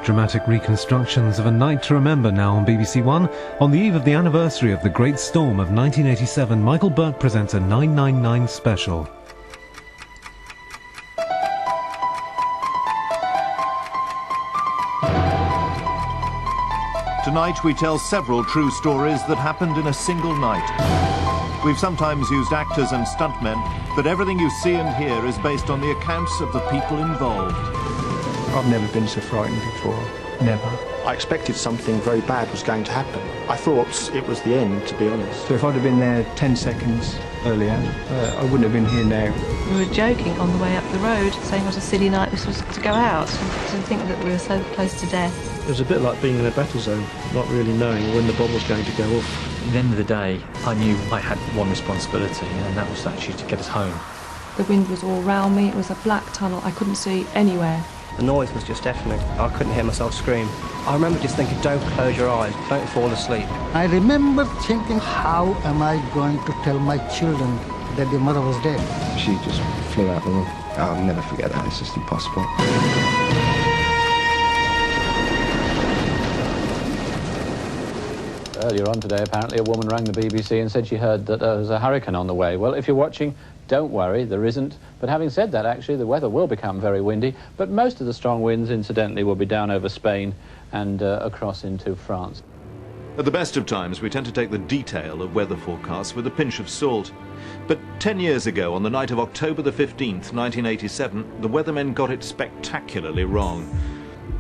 Dramatic reconstructions of A Night to Remember now on BBC One. On the eve of the anniversary of the Great Storm of 1987, Michael Buerk presents a 999 special. Tonight we tell several true stories that happened in a single night. We've sometimes used actors and stuntmen, but everything you see and hear is based on the accounts of the people involved. I've never been so frightened before. Never. I expected something very bad was going to happen. I thought it was the end, to be honest. So if I'd have been there 10 seconds earlier, I wouldn't have been here now. We were joking on the way up the road, saying what a silly night this was to go out, and to think that we were so close to death. It was a bit like being in a battle zone, not really knowing when the bomb was going to go off. At the end of the day, I knew I had one responsibility, and that was actually to get us home. The wind was all round me, it was a black tunnel, I couldn't see anywhere. The noise was just deafening. I couldn't hear myself scream. I remember just thinking, don't close your eyes, don't fall asleep. I remember thinking, how am I going to tell my children that their mother was dead? She just flew out the room. I'll never forget that, it's just impossible. Earlier on today, apparently, a woman rang the BBC and said she heard that there was a hurricane on the way. Well, if you're watching, don't worry, there isn't. But having said that, actually, the weather will become very windy, but most of the strong winds, incidentally, will be down over Spain and across into France. At the best of times, we tend to take the detail of weather forecasts with a pinch of salt. But 10 years ago, on the night of October the 15th, 1987, the weathermen got it spectacularly wrong.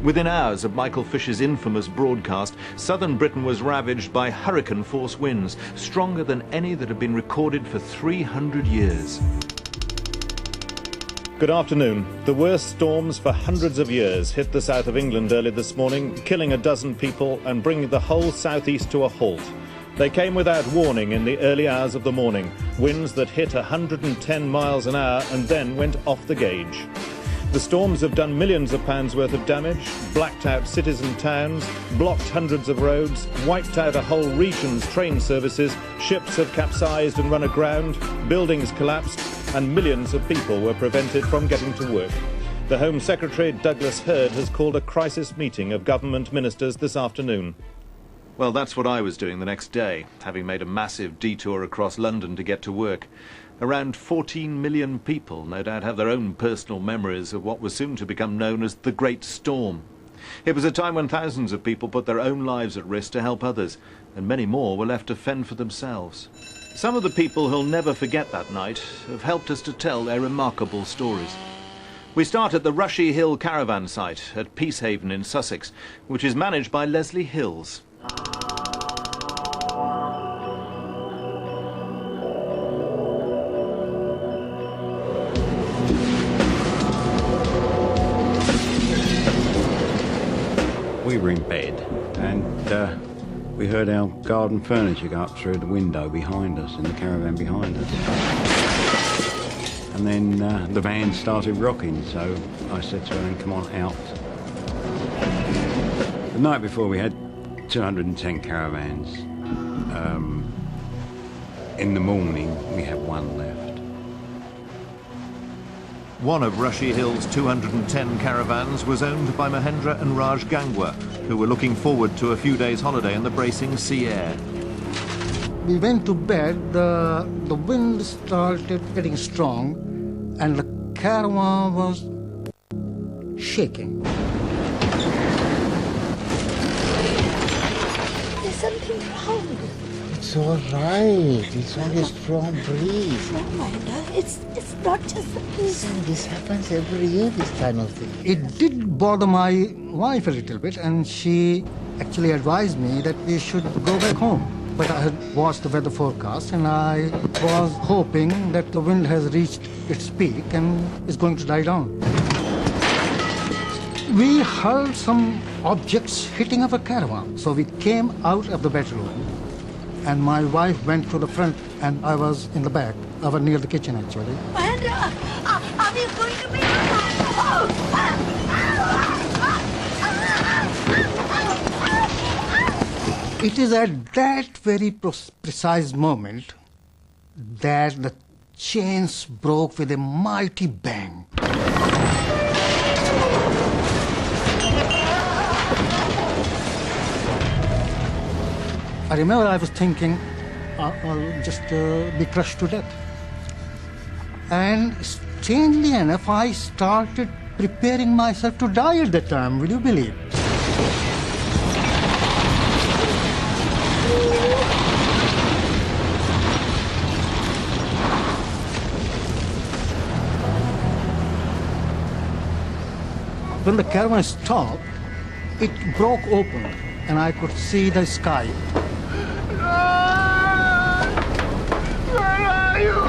Within hours of Michael Fish's infamous broadcast, southern Britain was ravaged by hurricane-force winds, stronger than any that had been recorded for 300 years. Good afternoon. The worst storms for hundreds of years hit the south of England early this morning, killing a dozen people and bringing the whole southeast to a halt. They came without warning in the early hours of the morning, winds that hit 110 miles an hour and then went off the gauge. The storms have done millions of pounds worth of damage, blacked out cities and towns, blocked hundreds of roads, wiped out a whole region's train services, ships have capsized and run aground, buildings collapsed, and millions of people were prevented from getting to work. The Home Secretary, Douglas Hurd, has called a crisis meeting of government ministers this afternoon. Well, that's what I was doing the next day, having made a massive detour across London to get to work. Around 14 million people no doubt have their own personal memories of what was soon to become known as the Great Storm. It was a time when thousands of people put their own lives at risk to help others, and many more were left to fend for themselves. Some of the people who'll never forget that night have helped us to tell their remarkable stories. We start at the Rushy Hill caravan site at Peacehaven in Sussex, which is managed by Leslie Hills. We were in bed and we heard our garden furniture go up through the window behind us, in the caravan behind us. And then the van started rocking, so I said to her, come on out. The night before we had 210 caravans. In the morning we had one left. One of Rushy Hill's 210 caravans was owned by Mahendra and Raj Gangwa, who were looking forward to a few days' holiday in the bracing sea air. We went to bed, the wind started getting strong, and the caravan was shaking. There's something wrong. It's all right. It's only a strong breeze. No, Mahendra, it's not just the breeze. This happens every year, this time of the year. It did bother my wife a little bit, and she actually advised me that we should go back home. But I had watched the weather forecast, and I was hoping that the wind has reached its peak and is going to die down. We heard some objects hitting our caravan, so we came out of the bedroom, and my wife went to the front, and I was in the back. I was near the kitchen, actually. Mahendra, are we going to be... It is at that very precise moment that the chains broke with a mighty bang. I remember I was thinking, I'll just be crushed to death. And strangely enough, I started preparing myself to die at that time, will you believe? When the caravan stopped, it broke open and I could see the sky. Where are you?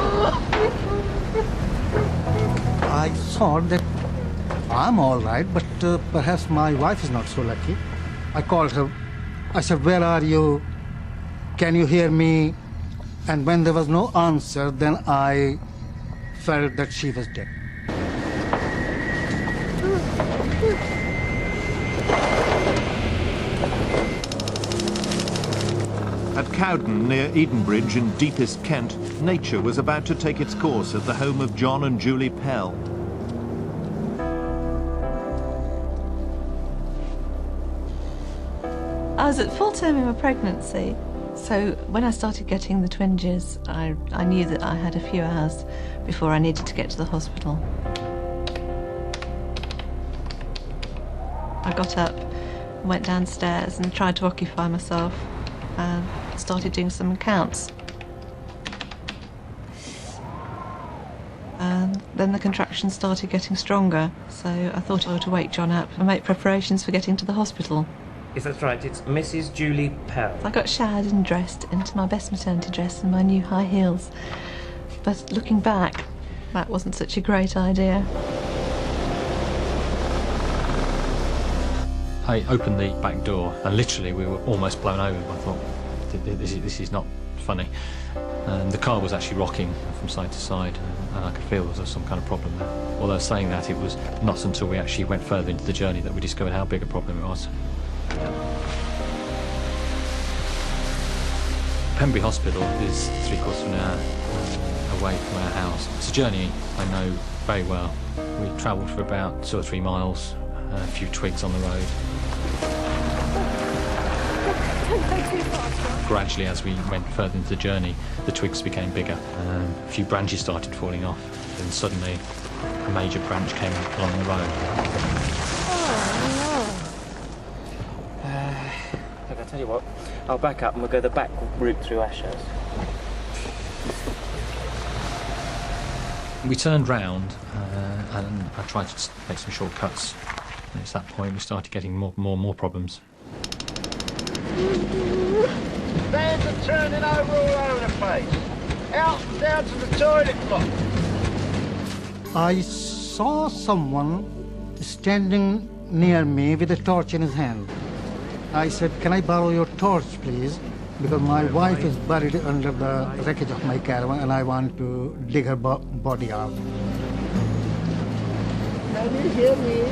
I thought that I'm all right, but perhaps my wife is not so lucky. I called her. I said, where are you? Can you hear me? And when there was no answer, then I felt that she was dead. At Cowden, near Edenbridge in deepest Kent, nature was about to take its course at the home of John and Julie Pell. I was at full term in my pregnancy, so when I started getting the twinges, I knew that I had a few hours before I needed to get to the hospital. I got up, went downstairs and tried to occupy myself and started doing some accounts. And then the contractions started getting stronger, so I thought I would wake John up and make preparations for getting to the hospital. Yes, that's right. It's Mrs. Julie Pell. I got showered and dressed into my best maternity dress and my new high heels. But looking back, that wasn't such a great idea. I opened the back door and literally we were almost blown over. I thought, this is not funny. And the car was actually rocking from side to side and I could feel there was some kind of problem there. Although saying that, it was not until we actually went further into the journey that we discovered how big a problem it was. Pembury Hospital is 3/4 of an hour away from our house. It's a journey I know very well. We travelled for about 2 or 3 miles, a few twigs on the road. Gradually, as we went further into the journey, the twigs became bigger. A few branches started falling off, and suddenly a major branch came along the road. Look, I'll tell you what, I'll back up and we'll go the back route through Ashurst. We turned round and I tried to make some shortcuts. And it's that point we started getting more problems. Vans are turning over all over the place. Out and down to the toilet block. I saw someone standing near me with a torch in his hand. I said, can I borrow your torch, please? Because my wife is buried under the wreckage of my caravan and I want to dig her body out. Can you hear me?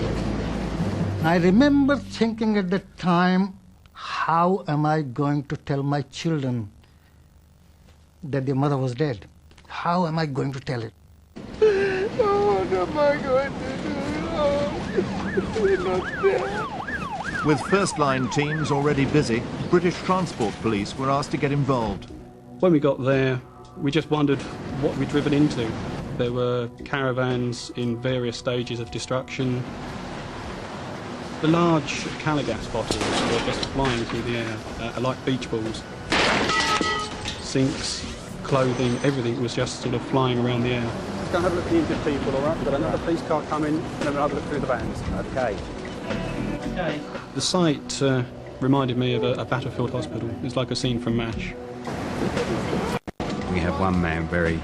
I remember thinking at the time, how am I going to tell my children that their mother was dead? How am I going to tell it? Oh, what am I going to do? Oh, we're not there. With first-line teams already busy, British Transport Police were asked to get involved. When we got there, we just wondered what we'd driven into. There were caravans in various stages of destruction. The large Caligas bottles were just flying through the air, like beach balls. Sinks, clothing, everything was just sort of flying around the air. Let's go and have a look at the injured people, all right? We've got another police car coming, and then we'll have a look through the vans. Okay. Okay. The site reminded me of a battlefield hospital. It's like a scene from MASH. We had one man very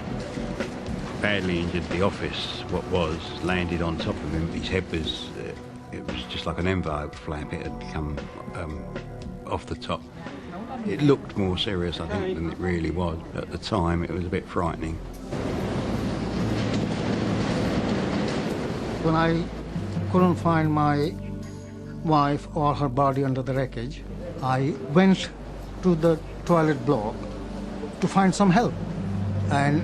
badly injured. The office, what was, landed on top of him. His head was, it was just like an envelope flap. It had come off the top. It looked more serious, I think, than it really was. At the time, it was a bit frightening. When I couldn't find my wife or her body under the wreckage, I went to the toilet block to find some help. And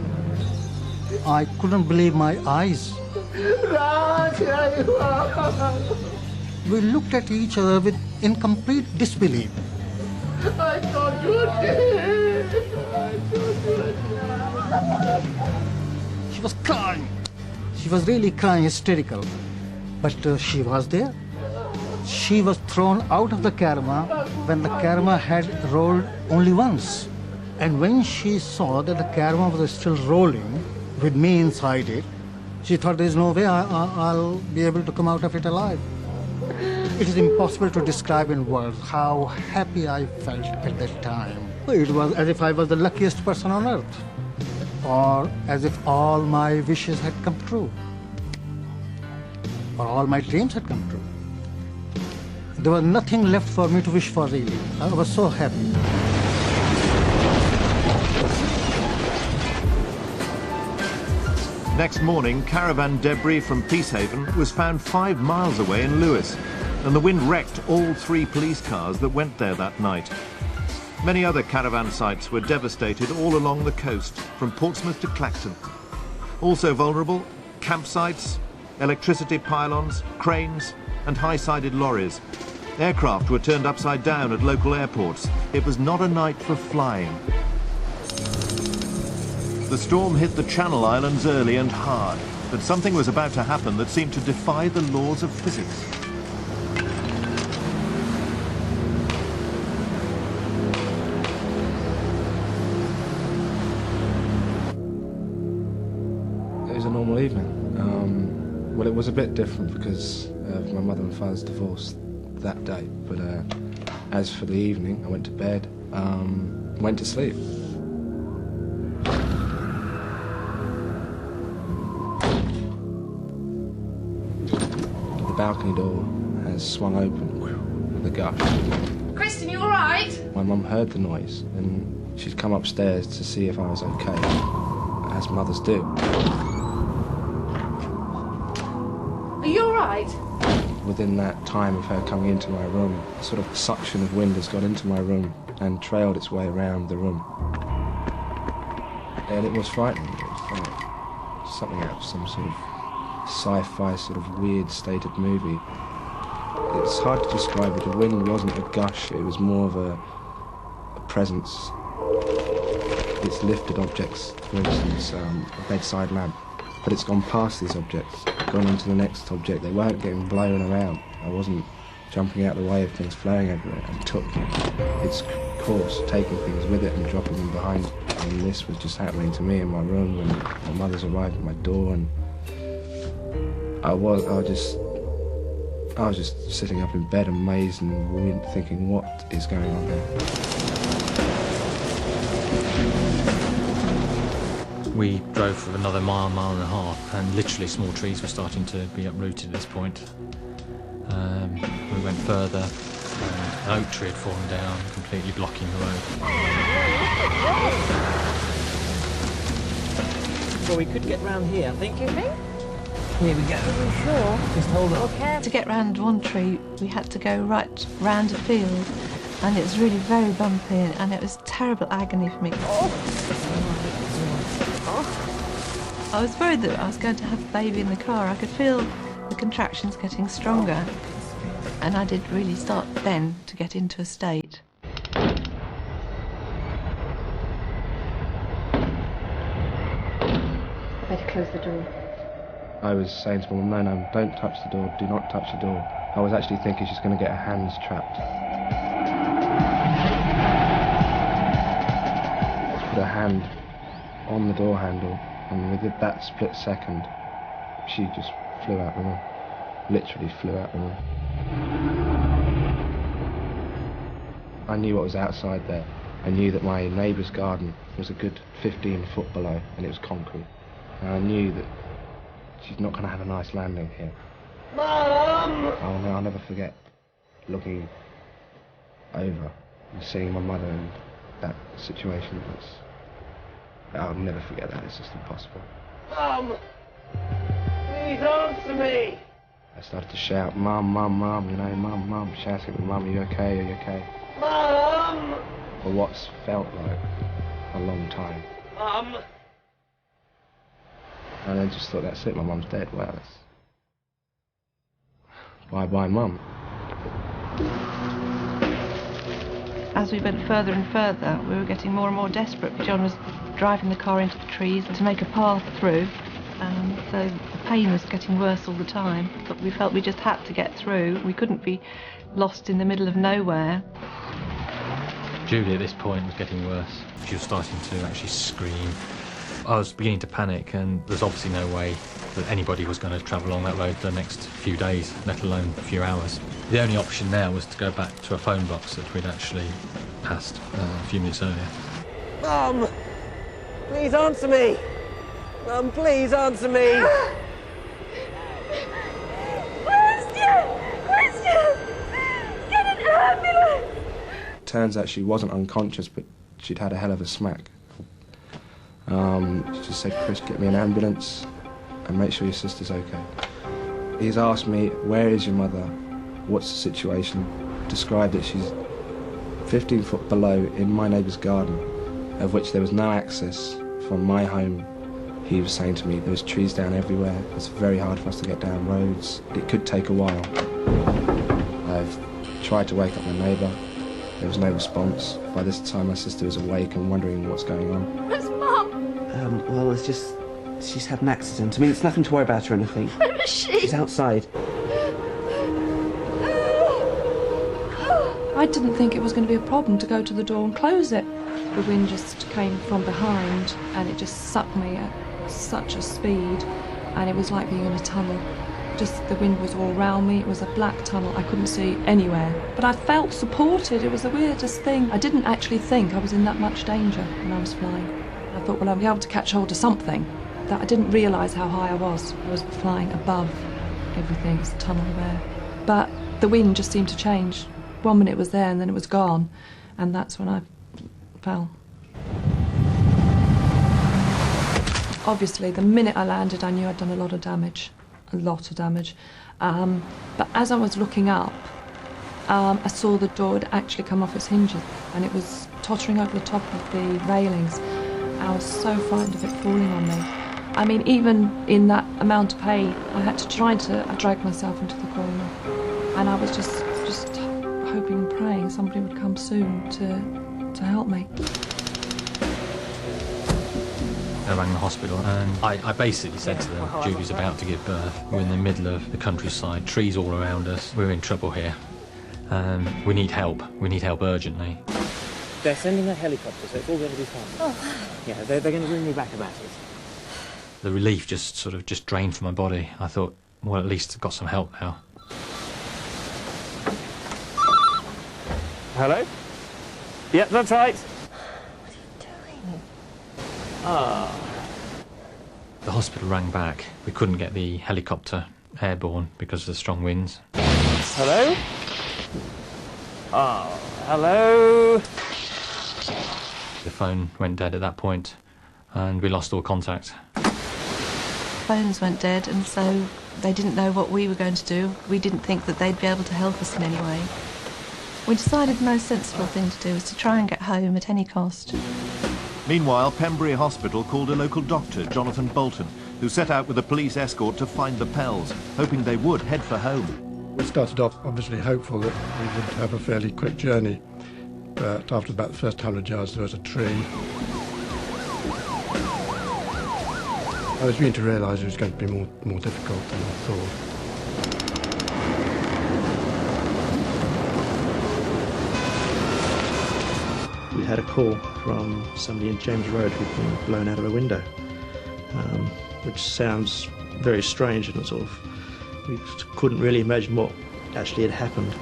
I couldn't believe my eyes. Raj, here you are. We looked at each other in complete disbelief. I thought you were dead. I thought you were dead. She was crying. She was really crying, hysterical. But she was there. She was thrown out of the karma when the karma had rolled only once. And when she saw that the karma was still rolling with me inside it, she thought there's no way I'll be able to come out of it alive. It is impossible to describe in words how happy I felt at that time. It was as if I was the luckiest person on earth, or as if all my wishes had come true, or all my dreams had come true. There was nothing left for me to wish for, really. I was so happy. Next morning, caravan debris from Peacehaven was found 5 miles away in Lewis, and the wind wrecked all 3 police cars that went there that night. Many other caravan sites were devastated all along the coast, from Portsmouth to Clacton. Also vulnerable, campsites, electricity pylons, cranes, and high-sided lorries. Aircraft were turned upside down at local airports. It was not a night for flying. The storm hit the Channel Islands early and hard, but something was about to happen that seemed to defy the laws of physics. It was a normal evening. Well, it was a bit different because of my mother and father's divorce that day, but as for the evening, I went to bed, went to sleep. The balcony door has swung open with a gush. Kristen, you all right? My mum heard the noise and she'd come upstairs to see if I was okay, as mothers do. Are you all right? Within that time of her coming into my room, a sort of suction of wind has got into my room and trailed its way around the room. And it was frightening. It was like something out of some sort of sci-fi, sort of weird stated movie. It's hard to describe it. The wind wasn't a gush, it was more of a presence. It's lifted objects, for instance, a bedside lamp, but it's gone past these objects, gone into the next object. They weren't getting blown around. I wasn't jumping out the way of things flying everywhere, and took its course, taking things with it and dropping them behind. And this was just happening to me in my room when my mother's arrived at my door, and I was just sitting up in bed amazed and thinking, what is going on here? We drove for another mile and a half, and literally small trees were starting to be uprooted at this point. We went further, and an oak tree had fallen down, completely blocking the road. Well, we could get round here, I think. Do you think? Here we go. Are you sure? Just hold on. Okay. To get round one tree, we had to go right round a field, and it was really very bumpy, and it was terrible agony for me. I was worried that I was going to have a baby in the car. I could feel the contractions getting stronger, and I did really start then to get into a state. Better close the door. I was saying to my mum, no, don't touch the door, do not touch the door. I was actually thinking she's going to get her hands trapped. Put her hand on the door handle, and within that split second, she just flew out the room. Literally flew out the room. I knew what was outside there. I knew that my neighbour's garden was a good 15 foot below, and it was concrete. And I knew that she's not going to have a nice landing here. Mum! I'll never forget looking over and seeing my mother in that situation. I'll never forget that. It's just impossible. Mum! Please answer me! I started to shout, Mum, Mum, Mum, you know, Mum, Mum, shouting at Mum, are you okay, are you okay? Mum! For what's felt like a long time. Mum! And I just thought, that's it, my mum's dead. Well, that's... Bye-bye, Mum. as we went further and further, we were getting more and more desperate. John was driving the car into the trees to make a path through, so the pain was getting worse all the time. But we felt we just had to get through. We couldn't be lost in the middle of nowhere. Julie at this point was getting worse. She was starting to actually scream. I was beginning to panic, and there's obviously no way that anybody was going to travel along that road the next few days, let alone a few hours. The only option now was to go back to a phone box that we'd actually passed a few minutes earlier. Mum! Please answer me! Mum, please answer me! Christian! Get an ambulance! Turns out she wasn't unconscious, but she'd had a hell of a smack. She just said, Chris, get me an ambulance and make sure your sister's okay. He's asked me, where is your mother? What's the situation? Described that she's 15 foot below in my neighbour's garden, of which there was no access from my home. He was saying to me, there's trees down everywhere. It's very hard for us to get down roads. It could take a while. I've tried to wake up my neighbour. There was no response. By this time, my sister was awake and wondering what's going on. Where's Mum? Well, it's just... she's had an accident. I mean, it's nothing to worry about or anything. Where is she? She's outside. I didn't think it was going to be a problem to go to the door and close it. The wind just came from behind and it just sucked me at such a speed, and it was like being in a tunnel. Just the wind was all around me. It was a black tunnel. I couldn't see anywhere. But I felt supported. It was the weirdest thing. I didn't actually think I was in that much danger when I was flying. I thought, well, I'll be able to catch hold of something. That I didn't realise how high I was. I was flying above everything. It's a tunnel there. But the wind just seemed to change. 1 minute it was there and then it was gone. And that's when I fell. Obviously, the minute I landed, I knew I'd done a lot of damage. A lot of damage. But as I was looking up, I saw the door had actually come off its hinges and it was tottering over the top of the railings. I was so frightened of it falling on me. I mean, even in that amount of pain, I had to try to drag myself into the corner. And I was just hoping and praying somebody would come soon to help me. I rang the hospital and I basically said to them, Julie's about to give birth. We're in the middle of the countryside, trees all around us. We're in trouble here. We need help. We need help urgently. They're sending a helicopter, so it's all going to be fine. Oh. Yeah, they're going to ring me back about it. The relief just drained from my body. I thought, well, at least I've got some help now. Hello? Yep, that's right. What are you doing? Ah. The hospital rang back. We couldn't get the helicopter airborne because of the strong winds. Hello? Oh, hello? The phone went dead at that point and we lost all contact. Phones went dead, and so they didn't know what we were going to do. We didn't think that they'd be able to help us in any way. We decided the most sensible thing to do was to try and get home at any cost. Meanwhile, Pembury Hospital called a local doctor, Jonathan Bolton, who set out with a police escort to find the Pells, hoping they would head for home. We started off obviously hopeful that we would have a fairly quick journey, but after about the first 100 yards there was a tree. I was beginning to realise it was going to be more difficult than I thought. We had a call from somebody in James Road who'd been blown out of a window, which sounds very strange, and we couldn't really imagine what actually had happened.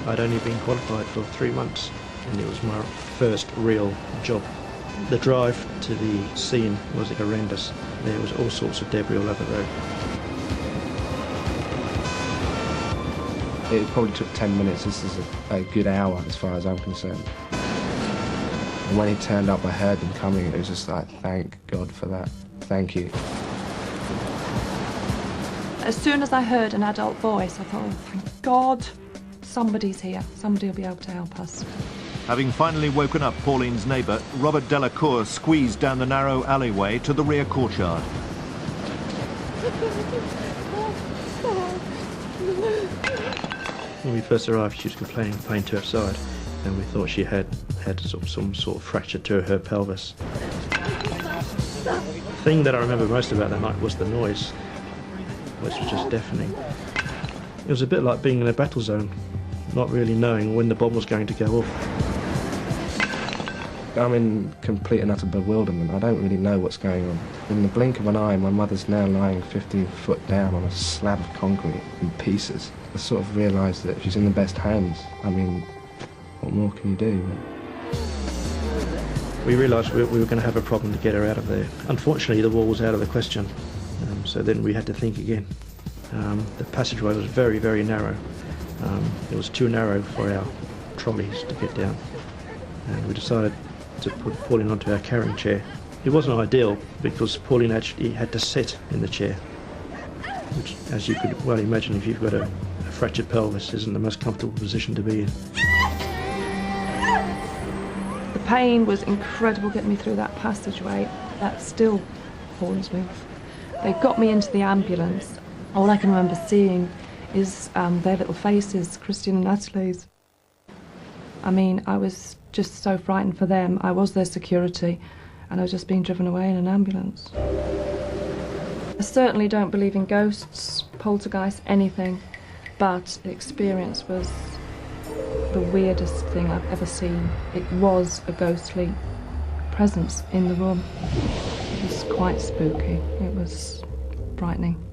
I'd only been qualified for 3 months, and it was my first real job. The drive to the scene was horrendous. There was all sorts of debris all over the road. It probably took 10 minutes. This is a good hour as far as I'm concerned. And when he turned up, I heard them coming. It was just like, thank God for that. Thank you. As soon as I heard an adult voice, I thought, oh, thank God, somebody's here. Somebody will be able to help us. Having finally woken up Pauline's neighbour, Robert Delacour squeezed down the narrow alleyway to the rear courtyard. When we first arrived, she was complaining of pain to her side. and we thought she had some sort of fracture to her pelvis. The thing that I remember most about that night was the noise, which was just deafening. It was a bit like being in a battle zone, not really knowing when the bomb was going to go off. I'm in complete and utter bewilderment. I don't really know what's going on. In the blink of an eye, my mother's now lying 15 foot down on a slab of concrete in pieces. I sort of realised that she's in the best hands. I mean, what more can you do? We realised we were going to have a problem to get her out of there. Unfortunately, the wall was out of the question, so then we had to think again. The passageway was very, very narrow. It was too narrow for our trolleys to get down, and we decided to put Pauline onto our carrying chair. It wasn't ideal because Pauline actually had to sit in the chair, which, as you could well imagine, if you've got a fractured pelvis, isn't the most comfortable position to be in. The pain was incredible getting me through that passageway. That still haunts me. They got me into the ambulance. All I can remember seeing is their little faces, Christian and Natalie's. I mean, I was just so frightened for them. I was their security, and I was just being driven away in an ambulance. I certainly don't believe in ghosts, poltergeists, anything, but the experience was the weirdest thing I've ever seen. It was a ghostly presence in the room. It was quite spooky. It was frightening.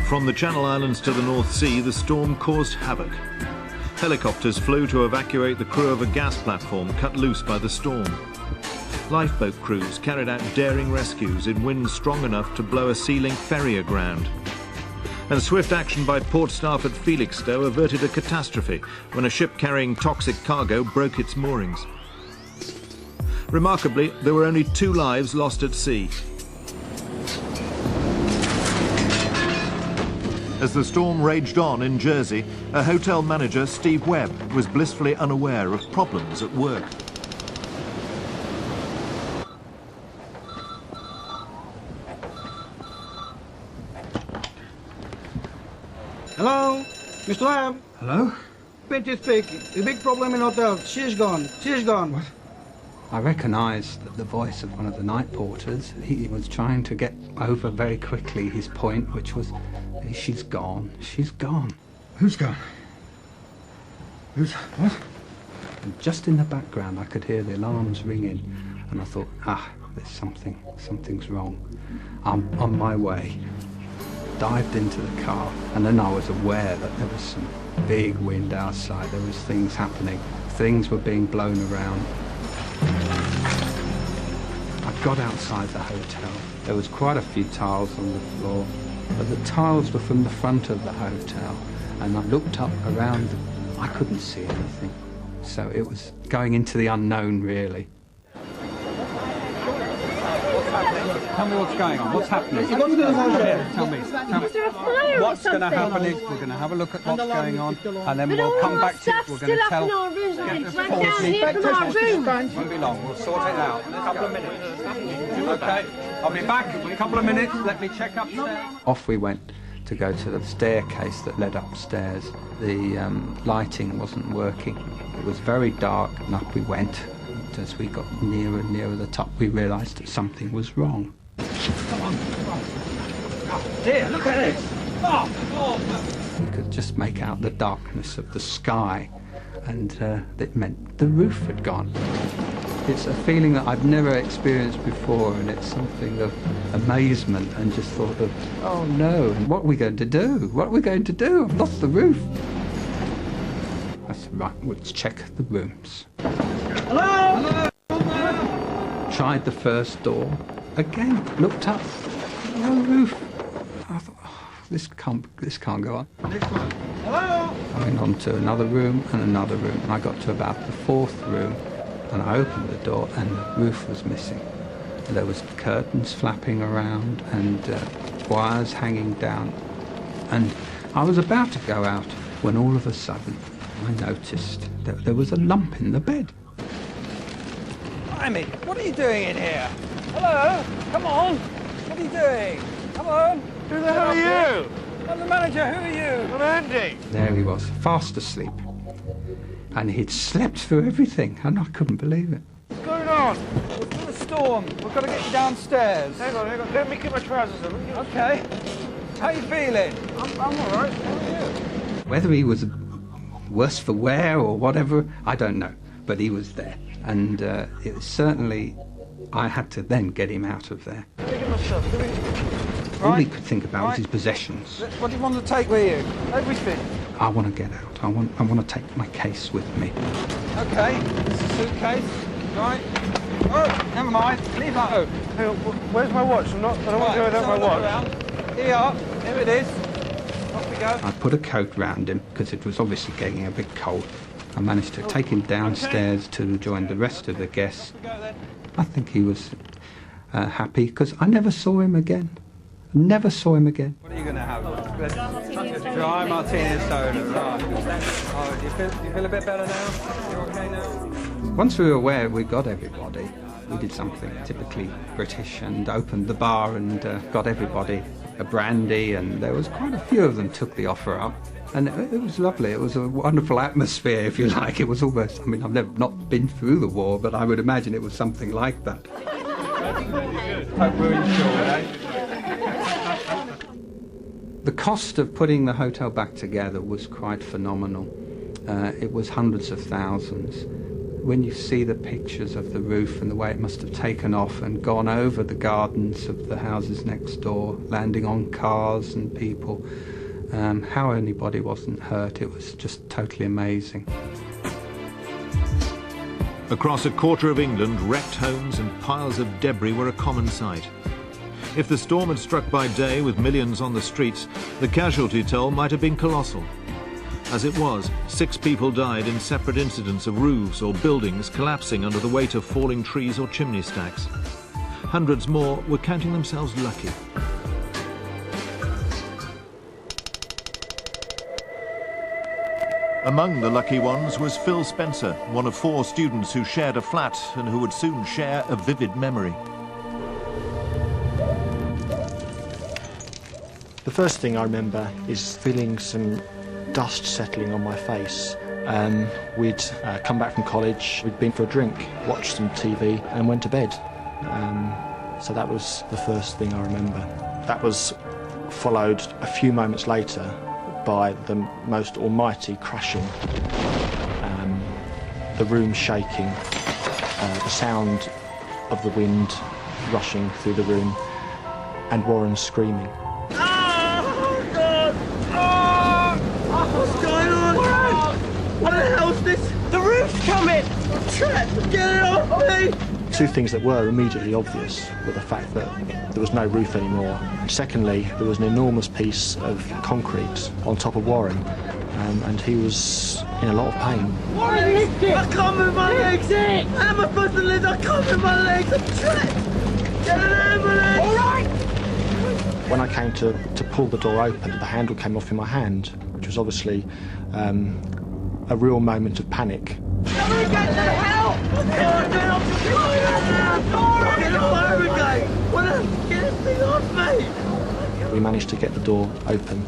From the Channel Islands to the North Sea, the storm caused havoc. Helicopters flew to evacuate the crew of a gas platform cut loose by the storm. Lifeboat crews carried out daring rescues in winds strong enough to blow a sea-link ferry aground. And swift action by port staff at Felixstowe averted a catastrophe when a ship carrying toxic cargo broke its moorings. Remarkably, there were only 2 lives lost at sea. As the storm raged on in Jersey, a hotel manager, Steve Webb, was blissfully unaware of problems at work. Hello, Mr. Lamb. Hello? Pinty speaking. The big problem in hotel. She's gone. She's gone. What? I recognised the voice of one of the night porters. He was trying to get over very quickly his point, which was, she's gone, she's gone. Who's gone? Who's... what? And just in the background I could hear the alarms ringing, and I thought, there's something's wrong. I'm on my way. Dived into the car, and then I was aware that there was some big wind outside. There was things happening. Things were being blown around. I got outside the hotel. There was quite a few tiles on the floor, but the tiles were from the front of the hotel, and I looked up around. I couldn't see anything, so it was going into the unknown, really. Tell me what's going on. What's happening? Tell me. Is there a fire what's or going to happen is we're going to have a look at what's going on, and then we'll come back to it. We're going to tell. Right down here from our room. Won't be long. We'll sort it out in a couple of minutes. Okay. I'll be back in a couple of minutes. Let me check upstairs. Off we went to go to the staircase that led upstairs. The lighting wasn't working. It was very dark, and up we went. And as we got nearer and nearer the top, we realised that something was wrong. Come on. Oh, dear, look at this. Oh. You could just make out the darkness of the sky, and it meant the roof had gone. It's a feeling that I've never experienced before, and it's something of amazement and just thought of, oh no, what are we going to do? What are we going to do? I've lost the roof. I said, right, let's check the rooms. Hello? Tried the first door. Again, looked up, no roof. I thought, this can't go on. Next one. Hello? I went on to another room and another room, and I got to about the 4th room, and I opened the door, and the roof was missing. And there was curtains flapping around and wires hanging down, and I was about to go out when all of a sudden I noticed that there was a lump in the bed. Amy, what are you doing in here? Hello? Come on. What are you doing? Come on. Who the hell are you? I'm the manager. Who are you? I'm Andy. There he was, fast asleep. And he'd slept through everything, and I couldn't believe it. What's going on? What's in the storm? We've got to get you downstairs. Hang on. Let me get my trousers on. Okay. How you feeling? I'm all right. How are you? Whether he was worse for wear or whatever, I don't know. But he was there. And it was certainly, I had to then get him out of there. All he could think about was his possessions. What do you want to take with you? Everything. I want to get out. I want to take my case with me. Okay. This is a suitcase. Right. Oh, never mind. Leave that. Oh. Hey, where's my watch? I don't want to go without my watch. Here you are. Here it is. Off we go. I put a coat round him because it was obviously getting a bit cold. I managed to take him downstairs to join the rest of the guests. I think he was happy because I never saw him again. Never saw him again. What are you going to have? Dry martini and soda. Right. Oh, you feel a bit better now? You're okay now? Once we were aware we got everybody, we did something typically British and opened the bar and got everybody a brandy, and there was quite a few of them took the offer up. And it was lovely. It was a wonderful atmosphere, if you like. It was almost, I mean, I've never not been through the war, but I would imagine it was something like that. Hope we're insured, eh? The cost of putting the hotel back together was quite phenomenal. It was hundreds of thousands. When you see the pictures of the roof and the way it must have taken off and gone over the gardens of the houses next door, landing on cars and people, how anybody wasn't hurt, it was just totally amazing. Across a quarter of England, wrecked homes and piles of debris were a common sight. If the storm had struck by day with millions on the streets, the casualty toll might have been colossal. As it was, 6 people died in separate incidents of roofs or buildings collapsing under the weight of falling trees or chimney stacks. Hundreds more were counting themselves lucky. Among the lucky ones was Phil Spencer, one of 4 students who shared a flat and who would soon share a vivid memory. The first thing I remember is feeling some dust settling on my face. We'd come back from college, we'd been for a drink, watched some TV and went to bed. So that was the first thing I remember. That was followed a few moments later by the most almighty crashing, the room shaking, the sound of the wind rushing through the room, and Warren screaming. What's going on? What the hell's this? The roof's coming! I'm trapped! Get it off me! 2 things that were immediately obvious were the fact that there was no roof anymore. And secondly, there was an enormous piece of concrete on top of Warren, and he was in a lot of pain. Warren, I can't move my legs! How am I supposed to live? I can't move my legs! I'm trapped! Get an ambulance! All right! When I came to pull the door open, the handle came off in my hand, which was obviously a real moment of panic. Can we get the help? Get the fire brigade! Get this thing off me! We managed to get the door open,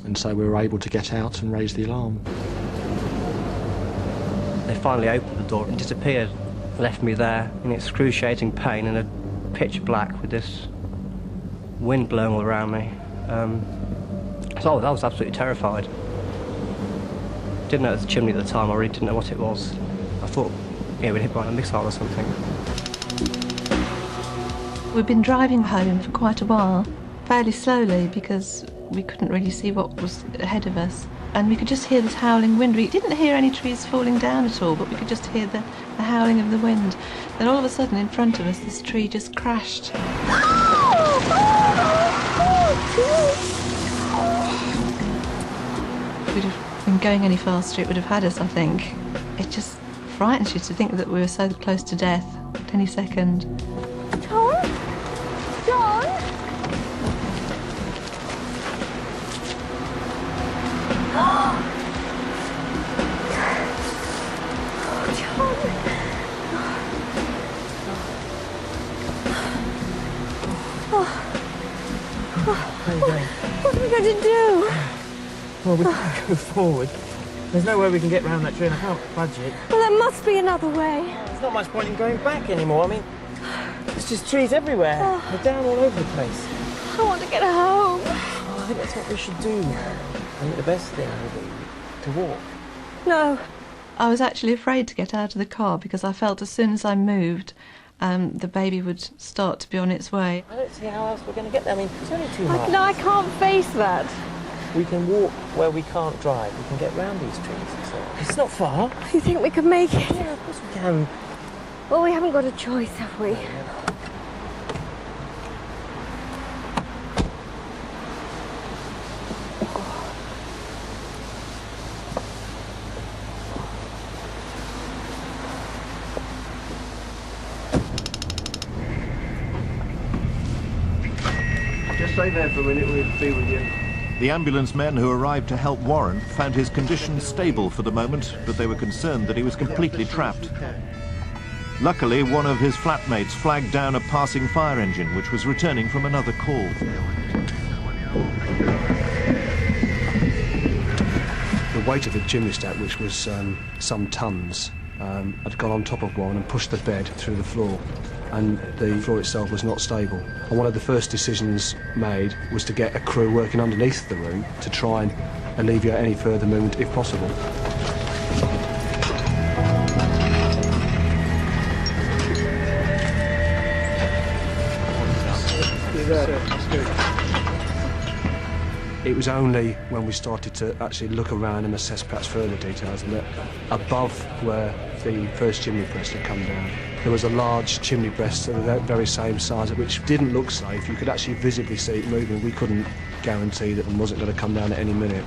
and so we were able to get out and raise the alarm. They finally opened the door and disappeared. Left me there in excruciating pain in a pitch black with this wind blowing all around me. So I was absolutely terrified. Didn't know it was a chimney at the time, I really didn't know what it was. I thought, yeah, we'd hit by a missile or something. We've been driving home for quite a while, fairly slowly, because we couldn't really see what was ahead of us. And we could just hear this howling wind. We didn't hear any trees falling down at all, but we could just hear the howling of the wind. Then all of a sudden, in front of us, this tree just crashed. If we'd have been going any faster, it would have had us, I think. It just frightens you to think that we were so close to death at any second. John? John? Calm down. What are we going to do? Well, we can't go forward. There's no way we can get round that tree and I can't budge it. Well, there must be another way. There's not much point in going back anymore. I mean, there's just trees everywhere. They're down all over the place. I want to get home. Oh, I think that's what we should do. I think the best thing would be to walk. No. I was actually afraid to get out of the car because I felt as soon as I moved, the baby would start to be on its way. I don't see how else we're going to get there. I mean, it's only 2 miles. No, I can't face that. We can walk where we can't drive. We can get round these trees. It's not far. You think we can make it? Yeah, of course we can. Well, we haven't got a choice, have we? Just stay there for a minute, we'll be with you. The ambulance men who arrived to help Warren found his condition stable for the moment, but they were concerned that he was completely trapped. Luckily, one of his flatmates flagged down a passing fire engine, which was returning from another call. The weight of the chimney stack, which was some tons, had gone on top of Warren and pushed the bed through the floor. And the floor itself was not stable. And one of the first decisions made was to get a crew working underneath the room to try and alleviate any further movement if possible. It was only when we started to actually look around and assess perhaps further details that above where the first chimney breast had come down, there was a large chimney breast of the very same size, which didn't look safe. You could actually visibly see it moving. We couldn't guarantee that it wasn't going to come down at any minute.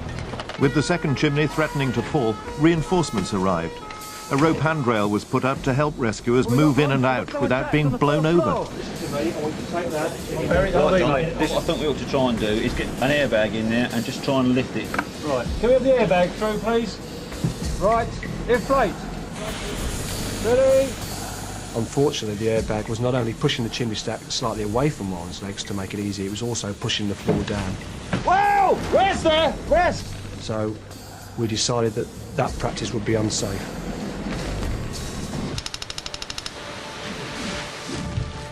With the second chimney threatening to fall, reinforcements arrived. A rope handrail was put up to help rescuers move in and out without being blown over. This I think we ought to try and do is get an airbag in there and just try and lift it. Right, can we have the airbag through, please? Right, inflate. Ready? Unfortunately, the airbag was not only pushing the chimney stack slightly away from Warren's legs to make it easy, it was also pushing the floor down. Wow! Rest there! Rest! So we decided that that practice would be unsafe.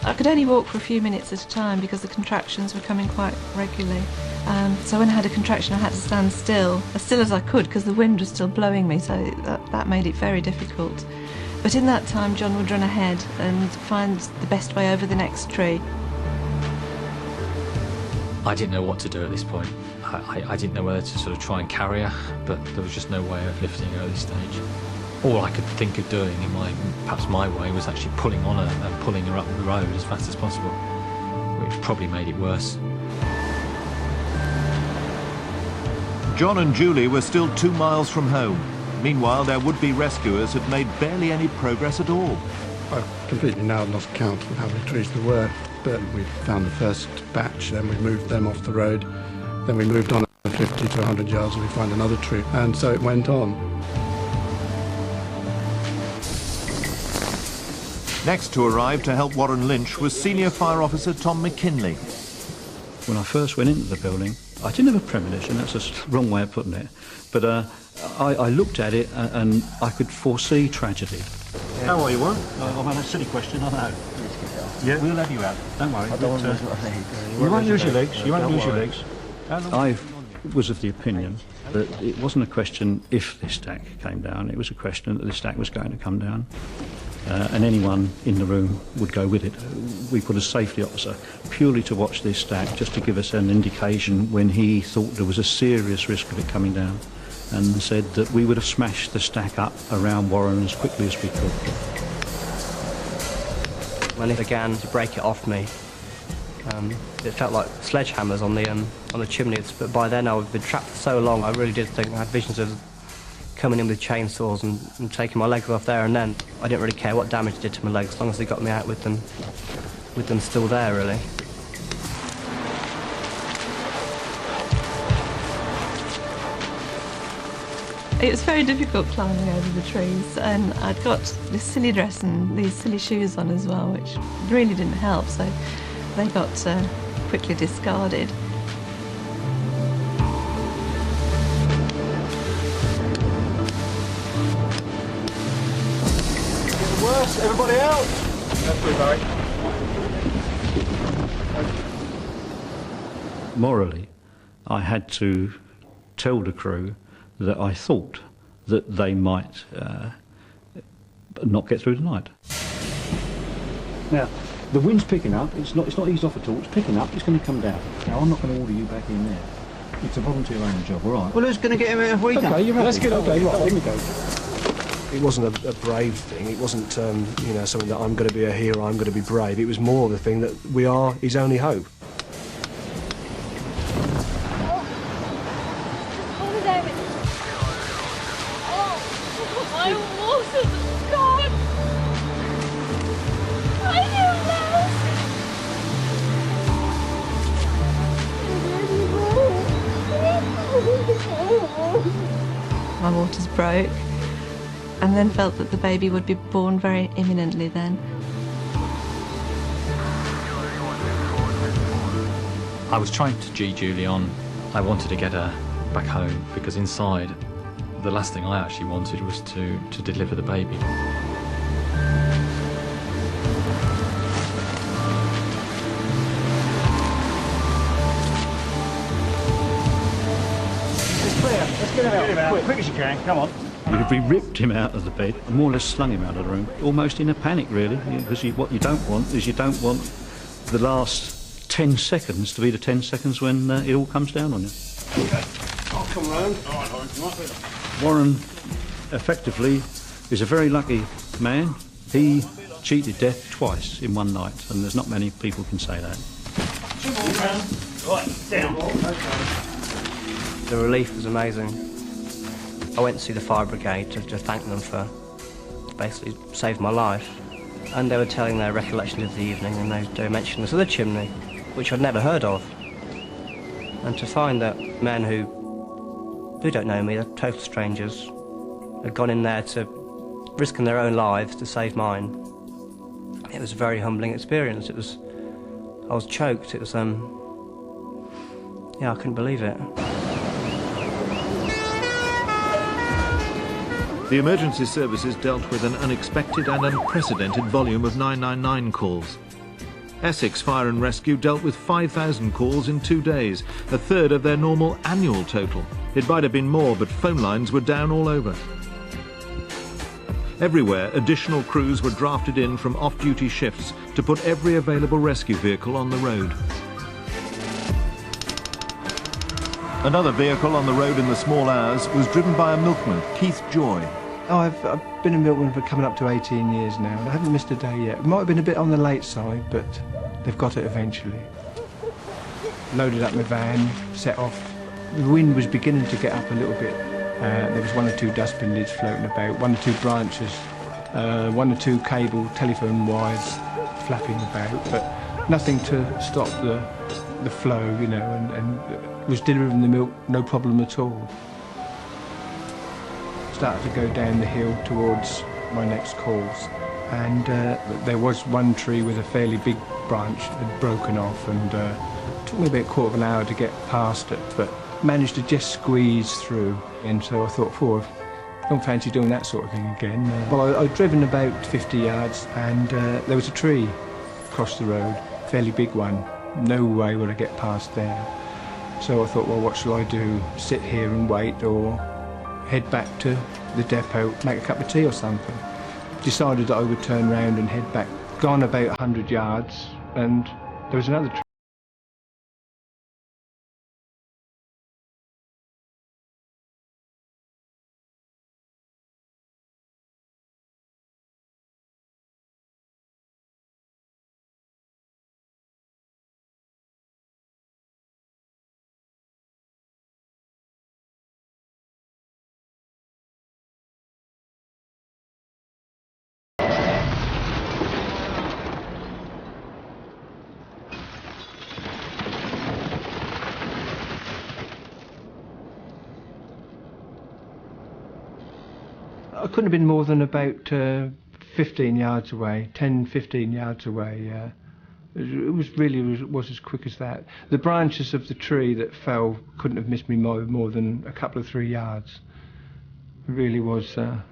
I could only walk for a few minutes at a time because the contractions were coming quite regularly. So when I had a contraction, I had to stand still as I could, because the wind was still blowing me, so that made it very difficult. But in that time, John would run ahead and find the best way over the next tree. I didn't know what to do at this point. I didn't know whether to sort of try and carry her, but there was just no way of lifting her at this stage. All I could think of doing, perhaps my way, was actually pulling on her and pulling her up the road as fast as possible, which probably made it worse. John and Julie were still 2 miles from home. Meanwhile, their would-be rescuers had made barely any progress at all. I've completely now lost count of how many trees there were, but we found the first batch, then we moved them off the road, then we moved on 50 to 100 yards and we found another tree, and so it went on. Next to arrive to help Warren Lynch was Senior Fire Officer Tom McKinley. When I first went into the building, I didn't have a premonition, that's a wrong way of putting it, but I looked at it and I could foresee tragedy. How are you, Warren? I've had a silly question, I know. Yeah, we'll let you out. Don't worry. I don't want to lose my legs. You won't lose your legs. You won't lose your legs. I was of the opinion that it wasn't a question if this stack came down, it was a question that the stack was going to come down. And anyone in the room would go with it. We put a safety officer purely to watch this stack, just to give us an indication when he thought there was a serious risk of it coming down, and said that we would have smashed the stack up around Warren as quickly as we could. When it began to break it off me, it felt like sledgehammers on the chimneys, but by then I'd been trapped for so long, I really did think I had visions of coming in with chainsaws and taking my legs off there and then. I didn't really care what damage it did to my legs, as long as they got me out with them still there, really. It was very difficult climbing over the trees, and I'd got this silly dress and these silly shoes on as well, which really didn't help, so they got quickly discarded. help. That's good, Barry. Morally, I had to tell the crew that I thought that they might not get through the night. Now, the wind's picking up. It's not eased off at all. It's picking up. It's going to come down. Now, I'm not going to order you back in there. It's a volunteer-owned job, all right? Well, who's going to get him out if we don't? Okay, you're Let's get okay, right, here we go. It wasn't a brave thing. It wasn't, you know, something that I'm going to be a hero, I'm going to be brave. It was more the thing that we are his only hope. My waters broke, and then felt that the baby would be born very imminently then. I was trying to G Julie on. I wanted to get her back home because inside, the last thing I actually wanted was to deliver the baby. Let's get him out. Quick as you can, come on. We ripped him out of the bed and more or less slung him out of the room, almost in a panic, really, because what you don't want is you don't want the last 10 seconds to be the 10 seconds when it all comes down on you. Okay, I'll come round. Warren, effectively, is a very lucky man. He cheated death twice in one night, and there's not many people can say that. Right, down. The relief was amazing. I went to see the fire brigade to thank them for basically saved my life. And they were telling their recollection of the evening, and they were mentioning this other chimney, which I'd never heard of. And to find that men who don't know me, they're total strangers, had gone in there to risking their own lives to save mine. It was a very humbling experience. I was choked. It was, yeah, I couldn't believe it. The emergency services dealt with an unexpected and unprecedented volume of 999 calls. Essex Fire and Rescue dealt with 5,000 calls in 2 days, a third of their normal annual total. It might have been more, but phone lines were down all over. Everywhere, additional crews were drafted in from off-duty shifts to put every available rescue vehicle on the road. Another vehicle on the road in the small hours was driven by a milkman, Keith Joy. Oh, I've been a milkman for coming up to 18 years now. I haven't missed a day yet. It might have been a bit on the late side, but they've got it eventually. Loaded up my van, set off. The wind was beginning to get up a little bit. There was 1 or 2 dustbin lids floating about, 1 or 2 branches, 1 or 2 cable telephone wires flapping about, but nothing to stop the flow, you know, and was delivering the milk, no problem at all. Started to go down the hill towards my next calls, and there was one tree with a fairly big branch had broken off, and it took me about a quarter of an hour to get past it, but managed to just squeeze through. And so I thought, I don't fancy doing that sort of thing again. Well, I'd driven about 50 yards, and there was a tree across the road, fairly big one. No way would I get past there. So I thought, well, what shall I do? Sit here and wait, or head back to the depot, make a cup of tea or something? Decided that I would turn round and head back. Gone about 100 yards, and there was another tree. I couldn't have been more than about 15 yards away, 10, 15 yards away. It was really was as quick as that. The branches of the tree that fell couldn't have missed me more than a couple of 3 yards. It really was a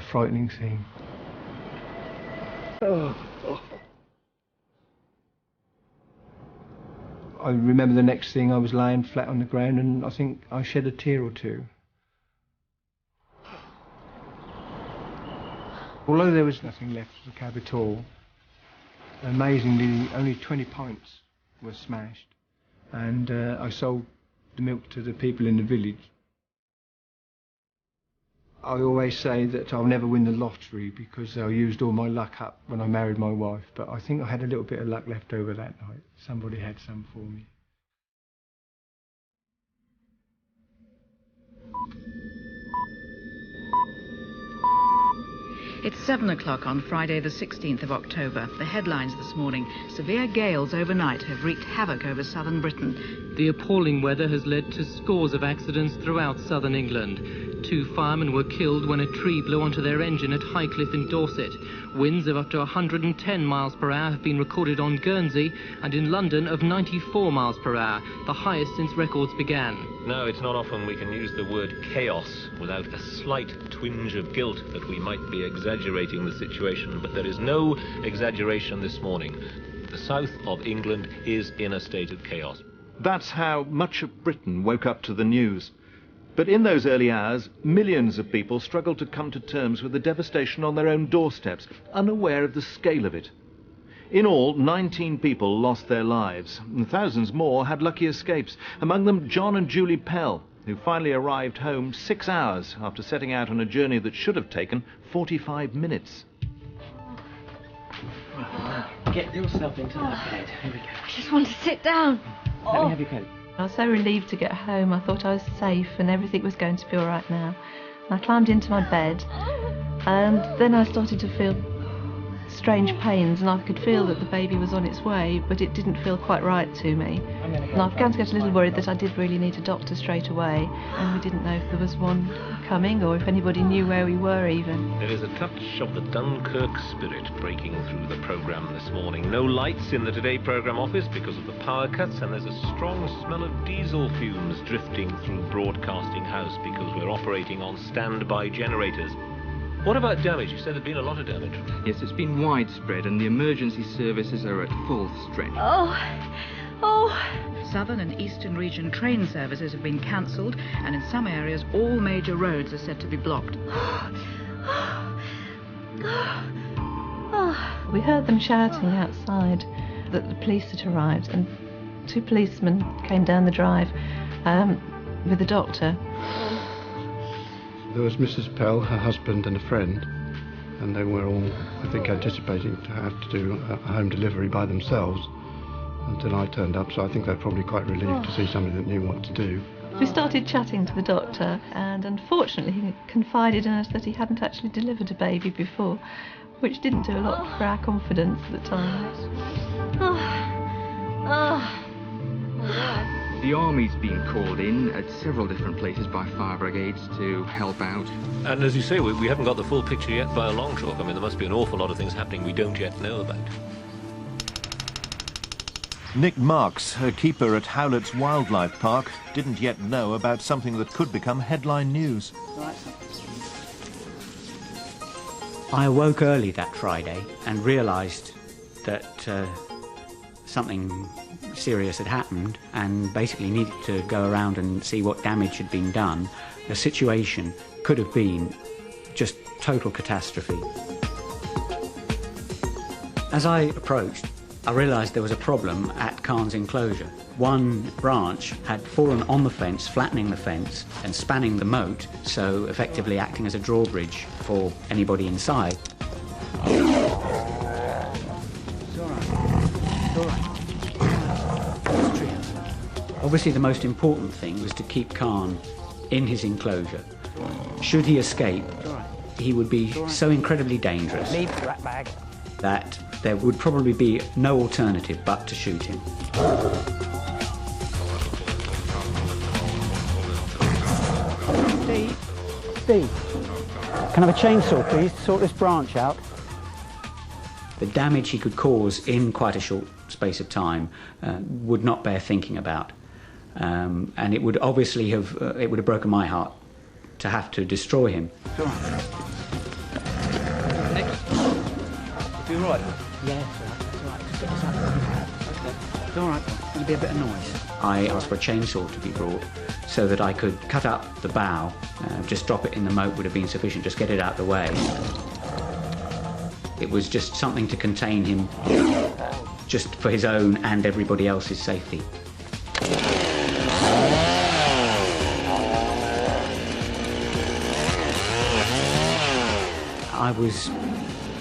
frightening thing. I remember the next thing, I was laying flat on the ground and I think I shed a tear or two. Although there was nothing left of the cab at all, amazingly only 20 pints were smashed, and I sold the milk to the people in the village. I always say that I'll never win the lottery because I used all my luck up when I married my wife, but I think I had a little bit of luck left over that night. Somebody had some for me. It's 7 o'clock on Friday the 16th of October. The headlines this morning: severe gales overnight have wreaked havoc over southern Britain. The appalling weather has led to scores of accidents throughout southern England. 2 firemen were killed when a tree blew onto their engine at Highcliffe in Dorset. Winds of up to 110 miles per hour have been recorded on Guernsey, and in London of 94 miles per hour, the highest since records began. No, it's not often we can use the word chaos without a slight twinge of guilt that we might be exaggerating the situation, but there is no exaggeration this morning. The south of England is in a state of chaos. That's how much of Britain woke up to the news. But in those early hours, millions of people struggled to come to terms with the devastation on their own doorsteps, unaware of the scale of it. In all, 19 people lost their lives, and thousands more had lucky escapes, among them John and Julie Pell, who finally arrived home 6 hours after setting out on a journey that should have taken 45 minutes. Get yourself into that bed. Here we go. I just want to sit down. Let me have your coat. I was so relieved to get home. I thought I was safe and everything was going to be all right now. And I climbed into my bed, and then I started to feel strange pains, and I could feel that the baby was on its way, but it didn't feel quite right to me. And I began to get a little worried that I did really need a doctor straight away, and we didn't know if there was one coming or if anybody knew where we were even. There is a touch of the Dunkirk spirit breaking through the programme this morning. No lights in the Today programme office because of the power cuts, and there's a strong smell of diesel fumes drifting through Broadcasting House because we're operating on standby generators. What about damage? You said there'd been a lot of damage. Yes, it's been widespread and the emergency services are at full strength. Southern and eastern region train services have been cancelled, and in some areas all major roads are said to be blocked. We heard them shouting outside that the police had arrived, and 2 policemen came down the drive with a doctor. There was Mrs. Pell, her husband and a friend, and they were all, I think, anticipating to have to do a home delivery by themselves until I turned up, so I think they're probably quite relieved to see somebody that knew what to do. We started chatting to the doctor, and unfortunately he confided in us that he hadn't actually delivered a baby before, which didn't do a lot for our confidence at the time. The army's been called in at several different places by fire brigades to help out. And as you say, we haven't got the full picture yet by a long chalk. I mean, there must be an awful lot of things happening we don't yet know about. Nick Marks, a keeper at Howlett's Wildlife Park, didn't yet know about something that could become headline news. I awoke early that Friday and realised that something serious had happened, and basically needed to go around and see what damage had been done. The situation could have been just total catastrophe. As I approached, I realised there was a problem at Cairns enclosure. One branch had fallen on the fence, flattening the fence and spanning the moat, so effectively acting as a drawbridge for anybody inside. It's all right. It's all right. Obviously the most important thing was to keep Khan in his enclosure. Should he escape, he would be so incredibly dangerous that there would probably be no alternative but to shoot him. Steve, can I have a chainsaw, please, to sort this branch out? The damage he could cause in quite a short space of time would not bear thinking about. And it would obviously have, it would have broken my heart to have to destroy him. Nick, if You all right? Yeah, it's all right. Just get this out of the way. Okay. It's all right. There'll be a bit of noise. I asked for a chainsaw to be brought so that I could cut up the bough, just drop it in the moat would have been sufficient, just get it out of the way. It was just something to contain him, just for his own and everybody else's safety. I was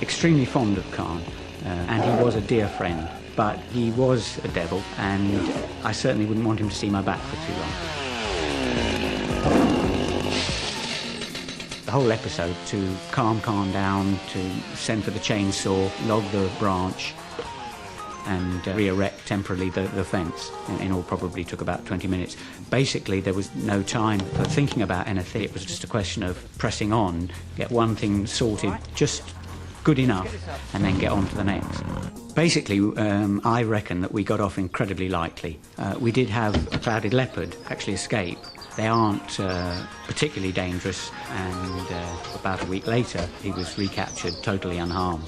extremely fond of Khan, and he was a dear friend, but he was a devil, and I certainly wouldn't want him to see my back for too long. The whole episode, to calm Khan down, to send for the chainsaw, log the branch, and re-erect temporarily the fence, in all probably took about 20 minutes. Basically, there was no time for thinking about anything. It was just a question of pressing on, get one thing sorted just good enough, and then get on to the next. Basically, I reckon that we got off incredibly lightly. We did have a clouded leopard actually escape. They aren't particularly dangerous, and about a week later, he was recaptured totally unharmed.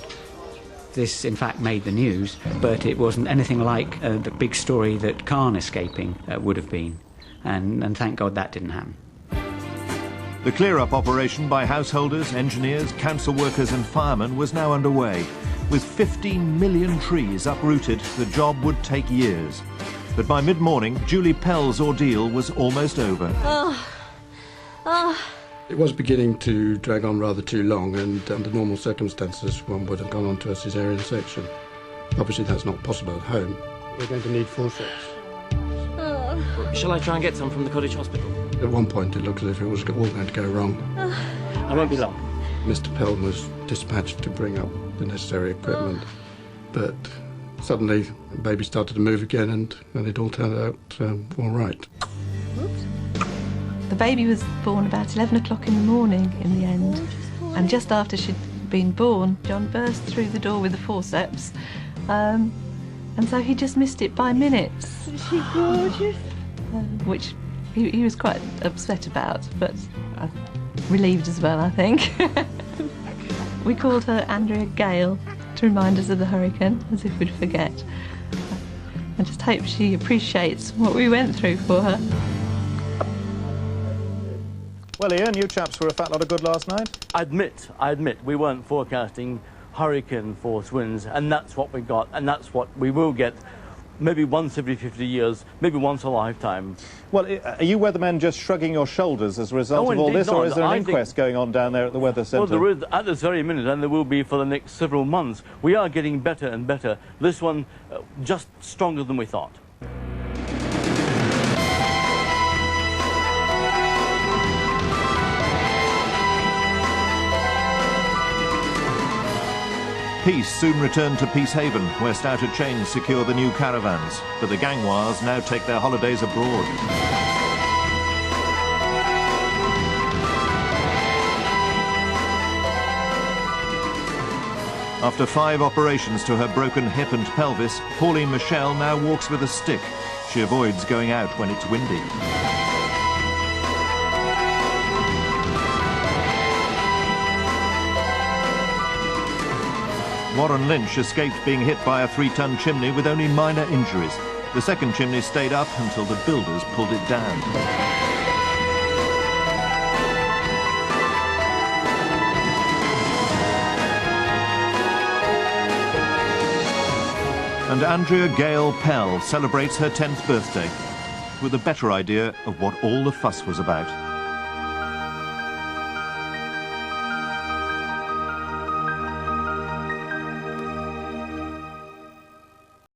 This, in fact, made the news, but it wasn't anything like the big story that Khan escaping would have been, and thank God that didn't happen. The clear-up operation by householders, engineers, council workers and firemen was now underway. With 15 million trees uprooted, the job would take years. But by mid-morning, Julie Pell's ordeal was almost over. It was beginning to drag on rather too long, and under normal circumstances one would have gone on to a caesarean section. Obviously that's not possible at home. We're going to need forceps. Shall I try and get some from the cottage hospital? At one point it looked as if it was all going to go wrong. I won't be long. Mr. Pell was dispatched to bring up the necessary equipment, but suddenly the baby started to move again, and it all turned out all right. The baby was born about 11 o'clock in the morning in the end, and just after she'd been born, John burst through the door with the forceps, and so he just missed it by minutes. Is she gorgeous? Which he was quite upset about, but relieved as well, I think. We called her Andrea Gale to remind us of the hurricane, as if we'd forget. I just hope she appreciates what we went through for her. Well, Ian, you chaps were a fat lot of good last night. I admit, we weren't forecasting hurricane force winds, and that's what we got, and that's what we will get maybe once every 50 years, maybe once a lifetime. Well, are you weathermen just shrugging your shoulders as a result of all this, or is there an inquest going on down there at the Weather Centre? Well, there is at this very minute, and there will be for the next several months. We are getting better and better. This one, just stronger than we thought. Peace soon returned to Peacehaven, where stouter chains secure the new caravans, but the Gangwars now take their holidays abroad. After 5 operations to her broken hip and pelvis, Pauline Michel now walks with a stick. She avoids going out when it's windy. Warren Lynch escaped being hit by a 3-ton chimney with only minor injuries. The second chimney stayed up until the builders pulled it down. And Andrea Gale Pell celebrates her 10th birthday with a better idea of what all the fuss was about.